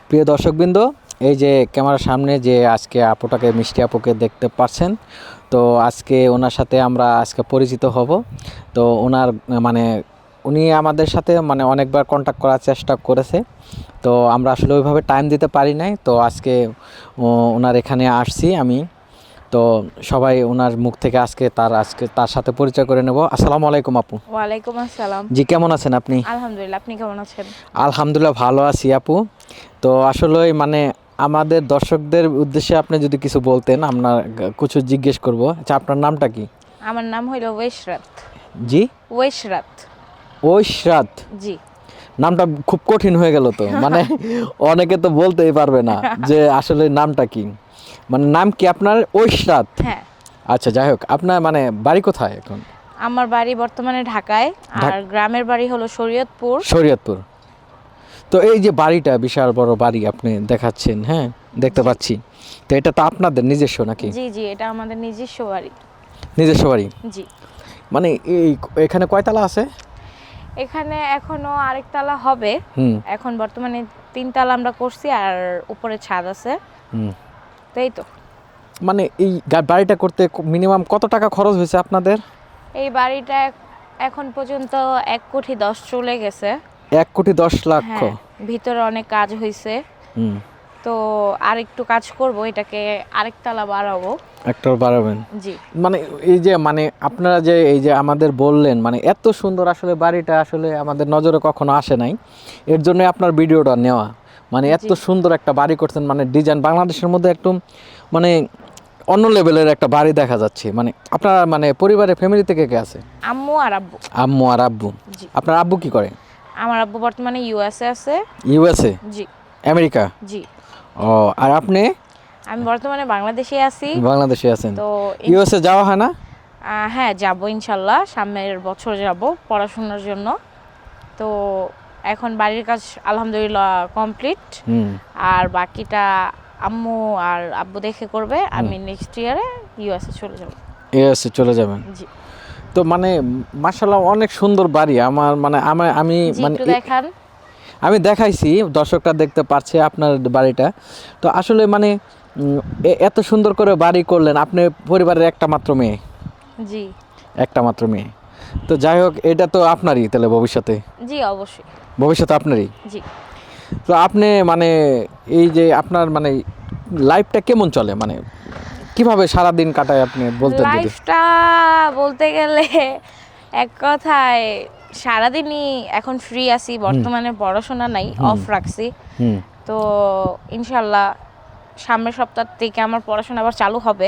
প্রিয় দর্শকবৃন্দ, এই যে ক্যামেরার সামনে যে আজকে আপুটাকে, মিষ্টি আপুকে দেখতে পাচ্ছেন, তো আজকে ওনার সাথে আমরা আজকে পরিচিত হব। তো ওনার মানে উনি আমাদের সাথে মানে অনেকবার কন্ট্যাক্ট করার চেষ্টা করেছে, তো আমরা আসলে ওইভাবে টাইম দিতে পারি নাই। তো আজকে ওনার এখানে আসছি আমি। তো সবাই ওনার মুখ থেকে আজকে তার সাথে পরিচয় করে নেব। আসসালামু আলাইকুম আপু। ওয়ালাইকুম আসসালাম। জি, কেমন আছেন আপনি? আলহামদুলিল্লাহ, আপনি কেমন আছেন? আলহামদুলিল্লাহ ভালো আছি আপু। তো আসলে মানে আমাদের দর্শকদের উদ্দেশ্যে আপনি যদি কিছু বলতেন, আপনার কিছু জিজ্ঞেস করব। আচ্ছা, আপনার নামটা কি? আমার নাম হইল ওয়েশরাত। জি, ওয়েশরাত। ঐশরাত। জি। নামটা খুব কঠিন হয়ে গেল তো, মানে অনেকে তো বলতেই পারবে না যে আসলে নামটা কি। মানে নাম কি আপনার? ঐশরাত। হ্যাঁ। আচ্ছা, যাই হোক, আপনার মানে বাড়ি কোথায় এখন? আমার বাড়ি বর্তমানে ঢাকায়, আর গ্রামের বাড়ি হলো শরীয়তপুর। শরীয়তপুর। তো এই যে বাড়িটা, বিশাল বড় বাড়ি আপনি দেখাচ্ছেন, হ্যাঁ দেখতে পাচ্ছি। তো এটা তো আপনাদের নিজস্ব নাকি? জি জি, এটা আমাদের নিজস্ব বাড়ি। নিজস্ব বাড়ি। জি। মানে এখানে কয়তলা আছে? এখানে এখনো আরেক তালা হবে। এখন বর্তমানে 3 তালা আমরা করছি, আর উপরে ছাদ আছে। তো এই তো। মানে এই বাড়িটা করতে মিনিমাম কত টাকা খরচ হয়েছে আপনাদের? এই বাড়িটা এখন পর্যন্ত 1,10,00,000 চলে গেছে। 1,10,00,000? হ্যাঁ, ভিতরে অনেক কাজ হয়েছে। তো আরেকটু কাজ করব, এটাকে আরেকতলা বাড়াবো। একটা বাড়াবেন? জি। মানে এই যে মানে আপনারা যে এই যে আমাদের বললেন, মানে এত সুন্দর আসলে বাড়িটা আসলে আমাদের নজরে কখনো আসে নাই। এর জন্য আপনার ভিডিওটা নেওয়া। মানে এত সুন্দর একটা বাড়ি করছেন, মানে ডিজাইন বাংলাদেশের মধ্যে একটু মানে অন্য লেভেলের একটা বাড়ি দেখা যাচ্ছে। মানে আপনার মানে পরিবারের ফ্যামিলি থেকে কে আছে? আম্মু আর আব্বু। আম্মু আর আব্বু। জি। আপনার আব্বু কি করে? আমার আব্বু বর্তমানে ইউএসএ আছে। ইউএসএ? জি। আমেরিকা? জি। ও, আর আপনি? আমি বর্তমানে বাংলাদেশে আছি। বাংলাদেশে আছেন? তো ইউএসএ যাওয়া হয় না? হ্যাঁ, যাব ইনশাল্লাহ, সামনের বছর যাব পড়াশোনার জন্য। তো এখন বাড়ির কাজ আলহামদুলিল্লাহ কমপ্লিট। আর বাকিটা আম্মু আর আব্বু দেখে করবে। আমি নেক্সট ইয়ারে ইউএসএ চলে যাব। ইউএসএ চলে যাবেন? জি। তো মানে মাশাআল্লাহ অনেক সুন্দর বাড়ি। আমার মানে আমি মানে দেখান। আমি দেখাইছি, দর্শকরা দেখতে পাচ্ছে আপনার বাড়িটা। তো আসলে মানে এত সুন্দর করে বাড়ি করলেন। আপনি পরিবারের একটা মাত্র মেয়ে? জি। একটা মাত্র মেয়ে। তো যাই হোক, এটা তো আপনারই তাহলে ভবিষ্যতে? জি, অবশ্যই। ভবিষ্যতে আপনারই? জি। তো আপনি মানে এই যে আপনার মানে লাইফটা কেমন চলে, মানে কিভাবে সারাদিন কাটায় আপনি বলতেন যদি? লাইফটা বলতে গেলে এক কথায় সারাদিনই এখন ফ্রি আছি, বর্তমানে পড়াশোনা নাই, অফ রাখছি। তো ইনশাল্লাহ সামনের সপ্তাহ থেকে আমার পড়াশোনা আবার চালু হবে।